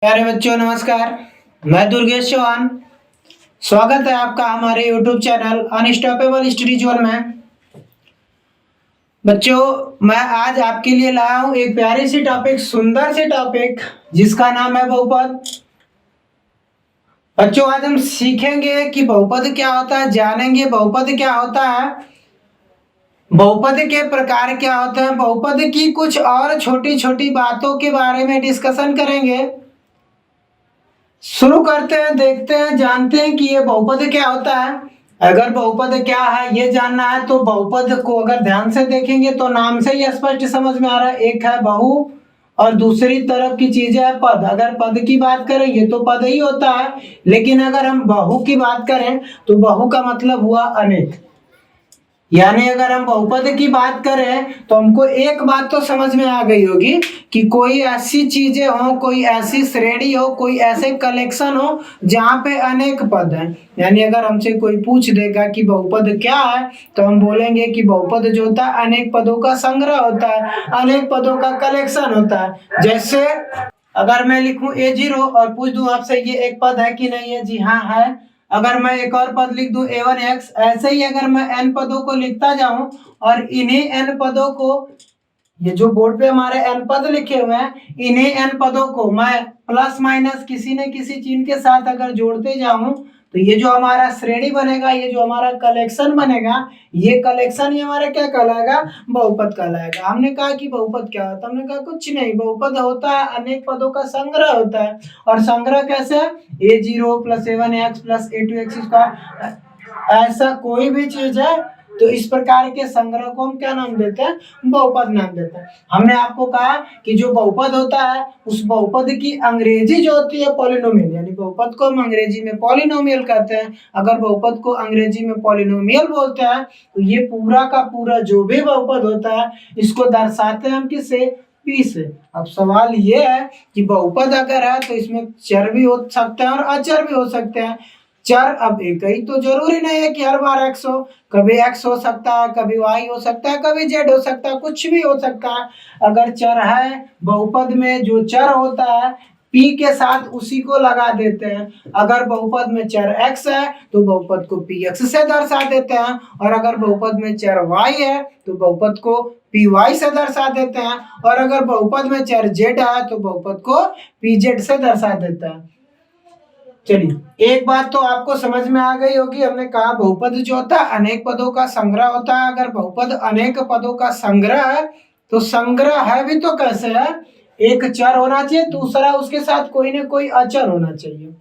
प्यारे बच्चों नमस्कार। मैं दुर्गेश चौहान। स्वागत है आपका हमारे YouTube channel unstoppable study zone में। बच्चों मैं आज आपके लिए लाया हूं एक प्यारी सी टॉपिक, सुंदर सी टॉपिक जिसका नाम है बहुपद। बच्चों आज हम सीखेंगे कि बहुपद क्या होता है, जानेंगे बहुपद क्या होता है, बहुपद के प्रकार क्या होते हैं, बहुपद की कुछ और छोटी छोटी बातों के बारे में डिस्कशन करेंगे। शुरू करते हैं, देखते हैं, जानते हैं कि ये बहुपद क्या होता है। अगर बहुपद क्या है ये जानना है तो बहुपद को अगर ध्यान से देखेंगे तो नाम से ही स्पष्ट समझ में आ रहा है, एक है बहु और दूसरी तरफ की चीज है पद। अगर पद की बात करें ये तो पद ही होता है, लेकिन अगर हम बहु की बात करें तो बहु का मतलब हुआ अनेक। यानी अगर हम बहुपद की बात करें तो हमको एक बात तो समझ में आ गई होगी कि कोई ऐसी चीजें हो, कोई ऐसी श्रेणी हो, कोई ऐसे कलेक्शन हो जहाँ पे अनेक पद हैं। यानी अगर हमसे कोई पूछ देगा कि बहुपद क्या है तो हम बोलेंगे कि बहुपद जो होता है अनेक पदों का संग्रह होता है, अनेक पदों का कलेक्शन होता है। जैसे अगर मैं लिखूं A0 और पूछ दूं आपसे ये एक पद है कि नहीं है, जी हाँ है। अगर मैं एक और पद लिख दूं A1X, ऐसे ही अगर मैं n पदों को लिखता जाऊं और इन्हीं n पदों को, ये जो बोर्ड पे हमारे n पद लिखे हुए हैं, इन्हीं n पदों को मैं प्लस माइनस किसी न किसी चिन्ह के साथ अगर जोड़ते जाऊं तो ये जो हमारा श्रेणी बनेगा, ये जो हमारा कलेक्शन बनेगा, ये कलेक्शन ही हमारा क्या कहलाएगा, बहुपद कहलाएगा। हमने कहा कि बहुपद क्या होता है, हमने कहा कुछ नहीं, बहुपद होता है अनेक पदों का संग्रह होता है। और संग्रह कैसे है, A0 plus A1X plus A2X square, ऐसा कोई भी चीज है तो इस प्रकार के संग्रह को हम क्या नाम देते हैं, बहुपद नाम देते हैं। हमने आपको कहा कि जो बहुपद होता है उस बहुपद की अंग्रेजी जो होती है पॉलिनोमियल, यानी बहुपद को हम अंग्रेजी में पॉलिनोमियल कहते हैं। अगर बहुपद को अंग्रेजी में पॉलिनोमियल बोलते हैं तो ये पूरा का पूरा जो भी बहुपद होता है इसको दर्शाते हैं हम किससे, पी से। अब सवाल ये है कि बहुपद अगर है तो इसमें चर भी हो सकते हैं और अचर भी हो सकते हैं। चर अब एक ही तो जरूरी नहीं है कि हर बार x हो, कभी x हो सकता है, कभी y हो सकता है, कभी z हो सकता है, कुछ भी हो सकता है। अगर चर है बहुपद में, जो चर होता है p के साथ उसी को लगा देते हैं। अगर बहुपद में चर x है तो बहुपद को px से दर्शा देते हैं, और अगर बहुपद में चर y है तो बहुपद को py से दर्शा देते हैं, और अगर बहुपद में चर z है तो बहुपद को pz से दर्शा देते हैं। चलिए एक बात तो आपको समझ में आ गई होगी, हमने कहा बहुपद जो होता है अनेक पदों का संग्रह होता है। अगर बहुपद अनेक पदों का संग्रह है तो संग्रह है भी तो कैसे है, एक चर होना चाहिए, दूसरा उसके साथ कोई ना कोई अचर होना चाहिए।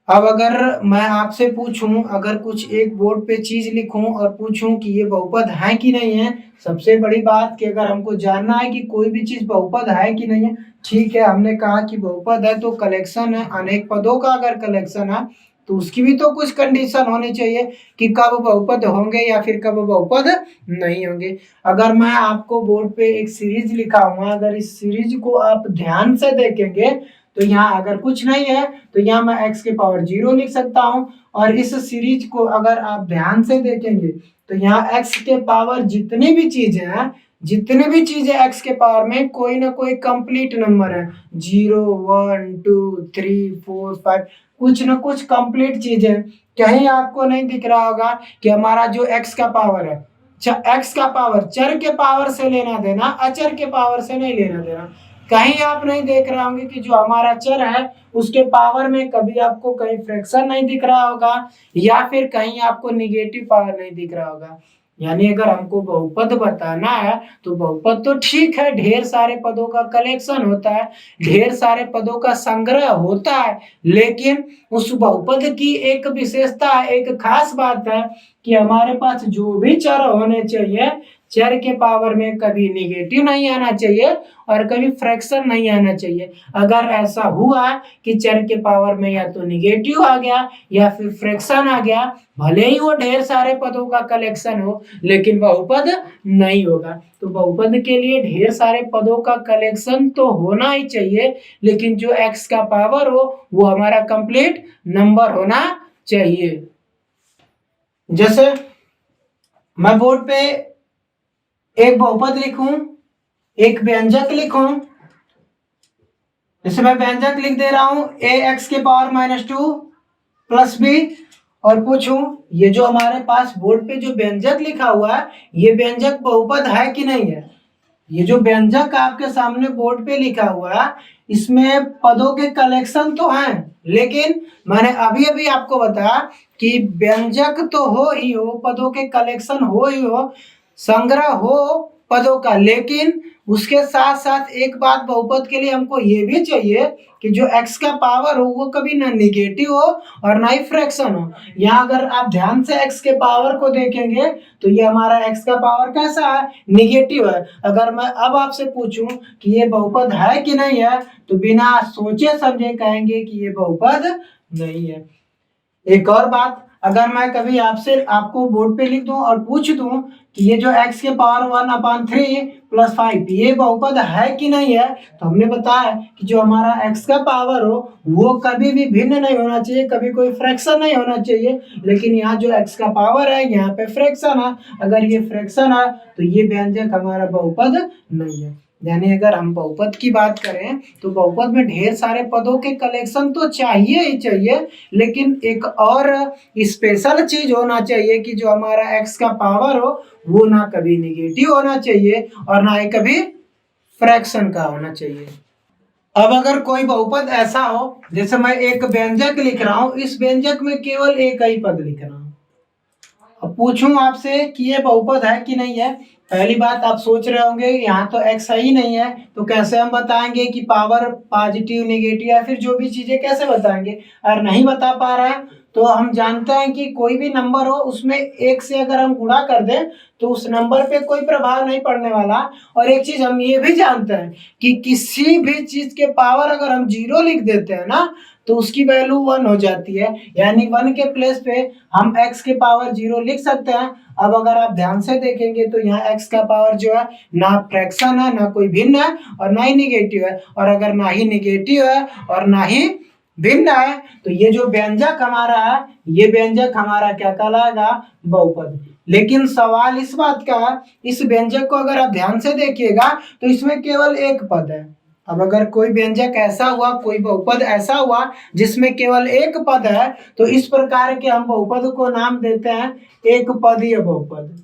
अब अगर मैं आपसे पूछूं, अगर कुछ एक बोर्ड पे चीज लिखूं और पूछूं कि ये बहुपद है कि नहीं है, सबसे बड़ी बात कि अगर हमको जानना है कि कोई भी चीज बहुपद है कि नहीं है, ठीक है हमने कहा कि बहुपद है तो कलेक्शन है, अनेक पदों का अगर कलेक्शन है तो उसकी भी तो कुछ कंडीशन होनी चाहिए कि कब बहुपद होंगे या फिर कब बहुपद नहीं होंगे। अगर मैं आपको बोर्ड पे एक सीरीज लिखा हुआ, अगर इस सीरीज को आप ध्यान से देखेंगे तो यहाँ अगर कुछ नहीं है तो यहाँ मैं x के पावर 0 लिख सकता हूँ, और इस सीरीज को अगर आप ध्यान से देखेंगे तो यहाँ x के पावर जितनी भी चीजें हैं, जितनी भी चीजें x के पावर में कोई ना कोई कंप्लीट नंबर है, 0 1 2 3 4 5, कुछ ना कुछ कंप्लीट चीजें। कहीं आपको नहीं दिख रहा होगा कि हमारा जो x का पावर है, x का पावर चर के पावर से लेना देना, अचर के पावर से नहीं लेना देना। कहीं आप नहीं देख रहे होंगे कि जो हमारा चर है उसके पावर में कभी आपको कहीं फ्रैक्शन नहीं दिख रहा होगा, या फिर कहीं आपको निगेटिव पावर नहीं दिख रहा होगा। यानी अगर हमको बहुपद बताना है तो बहुपद तो ठीक है, ढेर सारे पदों का कलेक्शन होता है, ढेर सारे पदों का संग्रह होता है, लेकिन उस बहुपद की एक विशेषता, एक खास बात है कि हमारे पास जो भी चर होने चाहिए, चर के पावर में कभी निगेटिव नहीं आना चाहिए और कभी फ्रैक्शन नहीं आना चाहिए। अगर ऐसा हुआ कि चर के पावर में या तो निगेटिव आ गया या फिर फ्रैक्शन आ गया, भले ही वो ढेर सारे पदों का कलेक्शन हो लेकिन बहुपद नहीं होगा। तो बहुपद के लिए ढेर सारे पदों का कलेक्शन तो होना ही चाहिए, लेकिन जो x का पावर हो वो हमारा कंप्लीट नंबर होना चाहिए। जैसे मैं बोर्ड पे एक बहुपद लिखूं, एक व्यंजक लिखूं, जैसे मैं व्यंजक लिख दे रहा हूं ए एक्स के पावर -2 प्लस बी, और पूछूं ये जो हमारे पास बोर्ड पे जो व्यंजक लिखा हुआ है ये व्यंजक बहुपद है कि नहीं है। ये जो व्यंजक आपके सामने बोर्ड पे लिखा हुआ है इसमें पदों के कलेक्शन तो हैं, लेकिन मैंने अभी अभी आपको बताया कि व्यंजक तो हो ही हो, पदों के कलेक्शन हो ही हो, संग्रह हो पदों का, लेकिन उसके साथ साथ एक बात बहुपद के लिए हमको ये भी चाहिए कि जो x का पावर हो वो कभी ना निगेटिव हो और ना ही फ्रैक्शन हो। यहाँ अगर आप ध्यान से x के पावर को देखेंगे तो ये हमारा x का पावर कैसा है, निगेटिव है। अगर मैं अब आपसे पूछूं कि ये बहुपद है कि नहीं है तो बिना सोचे समझे कहेंगे कि ये बहुपद नहीं है। एक और बात, अगर मैं कभी आपसे आपको बोर्ड पे लिख दूं और पूछ दूं कि ये जो x के पावर 1/3 प्लस 5 ये बहुपद है कि नहीं है, तो हमने बताया कि जो हमारा x का पावर हो वो कभी भी भिन्न नहीं होना चाहिए, कभी कोई फ्रैक्शन नहीं होना चाहिए। लेकिन यहाँ जो x का पावर है यहाँ पे फ्रैक्शन है, अगर ये फ्रैक्शन है तो ये व्यंजक हमारा बहुपद नहीं है। यानी अगर हम बहुपद की बात करें तो बहुपद में ढेर सारे पदों के कलेक्शन तो चाहिए ही चाहिए, लेकिन एक और स्पेशल चीज होना चाहिए कि जो हमारा x का पावर हो वो ना कभी निगेटिव होना चाहिए और ना ही कभी फ्रैक्शन का होना चाहिए। अब अगर कोई बहुपद ऐसा हो, जैसे मैं एक व्यंजक लिख रहा हूं, इस व्यंजक में केवल एक ही पद लिख रहा हूं, अब पूछूं आपसे कि ये बहुपद है कि नहीं है। पहली बात आप सोच रहे होंगे यहाँ तो x है ही नहीं है तो कैसे हम बताएंगे कि पावर पॉजिटिव नेगेटिव या फिर जो भी चीजें कैसे बताएंगे। अगर नहीं बता पा रहे हैं तो हम जानते हैं कि कोई भी नंबर हो उसमें एक से अगर हम गुणा कर दें तो उस नंबर पे कोई प्रभाव नहीं पड़ने वाला। और एक चीज हम ये भी जानते हैं कि किसी भी चीज के पावर अगर हम 0 लिख देते हैं ना तो उसकी वैल्यू 1 हो जाती है, यानी 1 के प्लेस पे हम x के पावर 0 लिख सकते हैं। अब अगर आप ध्यान से देखेंगे तो यहाँ x का पावर जो है ना फ्रैक्शन है ना कोई भिन्न है और ना ही निगेटिव है, और अगर ना ही निगेटिव है और ना ही भिन्न है तो ये जो व्यंजक हमारा है ये व्यंजक हमारा क्या कहलाएगा, बहुपद। लेकिन सवाल इस बात का है, इस व्यंजक को अगर आप ध्यान से देखिएगा तो इसमें केवल एक पद है। अब अगर कोई व्यंजक ऐसा हुआ, कोई बहुपद ऐसा हुआ जिसमें केवल एक पद है तो इस प्रकार के हम बहुपद को नाम देते हैं एक पदीय बहुपद।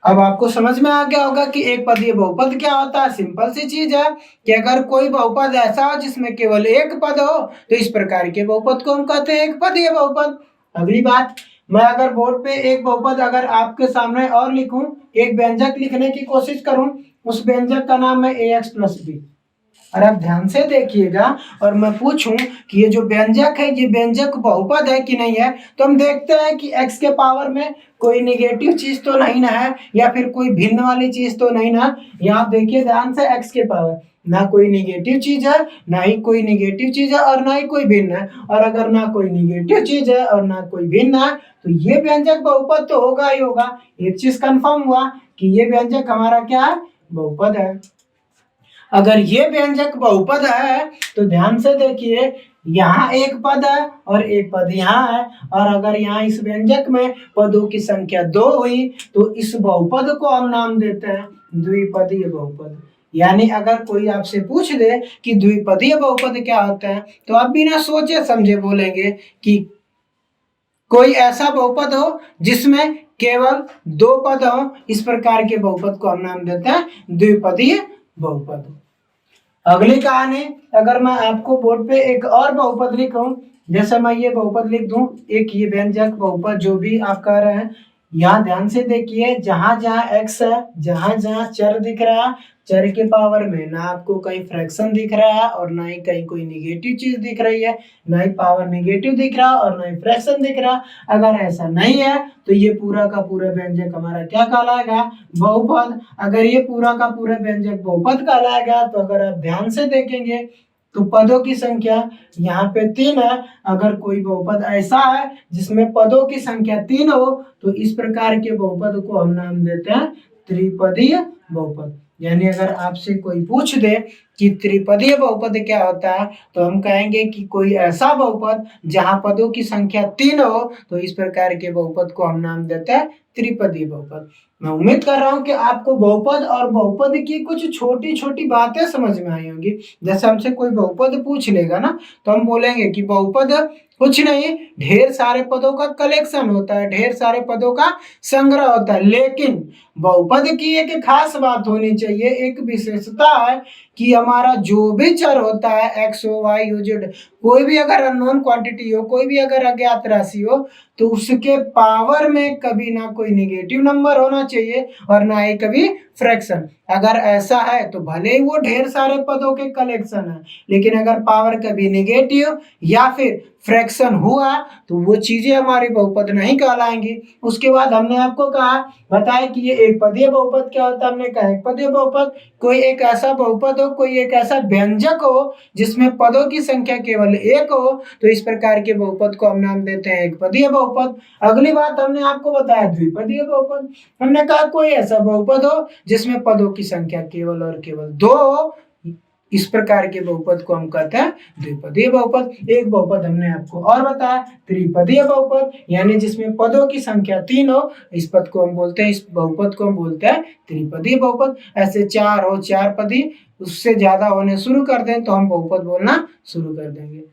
अब आपको समझ में आ गया होगा कि एक पदीय बहुपद क्या होता है। सिंपल सी चीज है कि अगर कोई बहुपद ऐसा हो जिसमें केवल एक पद हो तो इस प्रकार के बहुपद को हम कहते हैं एक पदीय बहुपद। अगली बात, मैं अगर बोर्ड पे एक बहुपद अगर आपके सामने और लिखूं, एक व्यंजक लिखने की कोशिश करूं, उस व्यंजक का नाम है ax प्लस बी। और आप ध्यान से देखिएगा और मैं पूछूं कि ये जो व्यंजक है ये व्यंजक बहुपद है कि नहीं है, तो हम देखते हैं कि x के पावर में कोई निगेटिव चीज तो नहीं ना है या फिर कोई भिन्न वाली चीज तो नहीं ना। यहाँ देखिए ध्यान से x के पावर ना कोई निगेटिव चीज है ना ही कोई निगेटिव चीज है और ना ही कोई भिन्न है, और अगर ना कोई निगेटिव चीज है और ना कोई भिन्न है तो ये व्यंजक बहुपद तो होगा ही होगा। एक चीज कंफर्म हुआ कि ये व्यंजक हमारा क्या है, बहुपद है। अगर ये व्यंजक बहुपद है तो ध्यान से देखिए यहाँ एक पद है और एक पद यहाँ है, और अगर यहाँ इस व्यंजक में पदों की संख्या 2 हुई तो इस बहुपद को हम नाम देते हैं द्विपदीय बहुपद। यानी अगर कोई आपसे पूछ ले कि द्विपदीय बहुपद क्या होता है तो आप बिना सोचे समझे बोलेंगे कि कोई ऐसा बहुपद हो जिसमें केवल 2 पद हो, इस प्रकार के बहुपद को हम नाम देते हैं द्विपदीय बहुपद। अगली कहानी, अगर मैं आपको बोर्ड पे एक और बहुपद लिखूं, जैसे मैं ये बहुपद लिख दूं, एक ये व्यंजक बहुपद जो भी आप कह रहे हैं, यहाँ ध्यान से देखिए जहां जहां x है, जहां जहां चर दिख रहा है, चर के पावर में ना आपको कहीं फ्रैक्शन दिख रहा है और ना ही कहीं कोई निगेटिव चीज दिख रही है, ना ही पावर निगेटिव दिख रहा और ना ही फ्रैक्शन दिख रहा। अगर ऐसा नहीं है तो ये पूरा का पूरा व्यंजक हमारा क्या कहलाएगा, बहुपद। अगर ये पूरा का पूरा व्यंजक बहुपद कहलाएगा तो अगर आप ध्यान से देखेंगे तो पदों की संख्या यहाँ पे 3 है। अगर कोई बहुपद ऐसा है जिसमें पदों की संख्या 3 हो तो इस प्रकार के बहुपद को हम नाम देते हैं त्रिपदीय बहुपद। यानी अगर आपसे कोई पूछ दे कि त्रिपदीय बहुपद क्या होता है, तो हम कहेंगे कि कोई ऐसा बहुपद जहां पदों की संख्या 3 हो, तो इस प्रकार के बहुपद को हम नाम देते हैं त्रिपदीय बहुपद। मैं उम्मीद कर रहा हूं कि आपको बहुपद और बहुपद की कुछ छोटी छोटी बातें समझ में आई होंगी। जैसे हमसे कोई बहुपद पूछ लेगा ना, तो हम बोलेंगे कि बहुपद कुछ नहीं, ढेर सारे पदों का कलेक्शन होता है, ढेर सारे पदों का संग्रह होता है। लेकिन बहुपद की एक खास बात होनी चाहिए, एक विशेषता है कि हमारा जो भी चर होता है एक्स हो वाई हो जेड, कोई भी अगर अननोन क्वांटिटी हो, कोई भी अगर अज्ञात राशि हो, तो उसके पावर में कभी ना कोई निगेटिव नंबर होना चाहिए और ना ही कभी फ्रैक्शन। अगर ऐसा है तो भले ही वो ढेर सारे पदों के कलेक्शन है, लेकिन अगर पावर कभी निगेटिव या फिर फ्रैक्शन हुआ तो वो चीजें हमारी बहुपद नहीं कहलाएंगी। उसके बाद हमने आपको कहा बताया कि ये एक पदीय बहुपद क्या होता है। हमने कहा एक पदीय बहुपद कोई एक ऐसा बहुपद हो, कोई एक ऐसा व्यंजक हो जिसमें पदों की संख्या केवल एक हो, तो इस प्रकार के बहुपद को हम नाम देते हैं एक पदीय बहुपद। अगली बात हमने आपको बताया द्विपदीय बहुपद। हमने कहा कोई ऐसा बहुपद हो जिसमें पदों की संख्या केवल और केवल 2 हो, इस प्रकार के बहुपद को हम कहते हैं द्विपदीय बहुपद। एक बहुपद हमने आपको और बताया त्रिपदीय बहुपद, यानी जिसमें पदों की संख्या 3 हो, इस पद को हम बोलते हैं, इस बहुपद को हम बोलते हैं त्रिपदीय बहुपद। ऐसे 4 हो, 4 पदी, उससे ज्यादा होने शुरू कर दें तो हम बहुपद बोलना शुरू कर देंगे।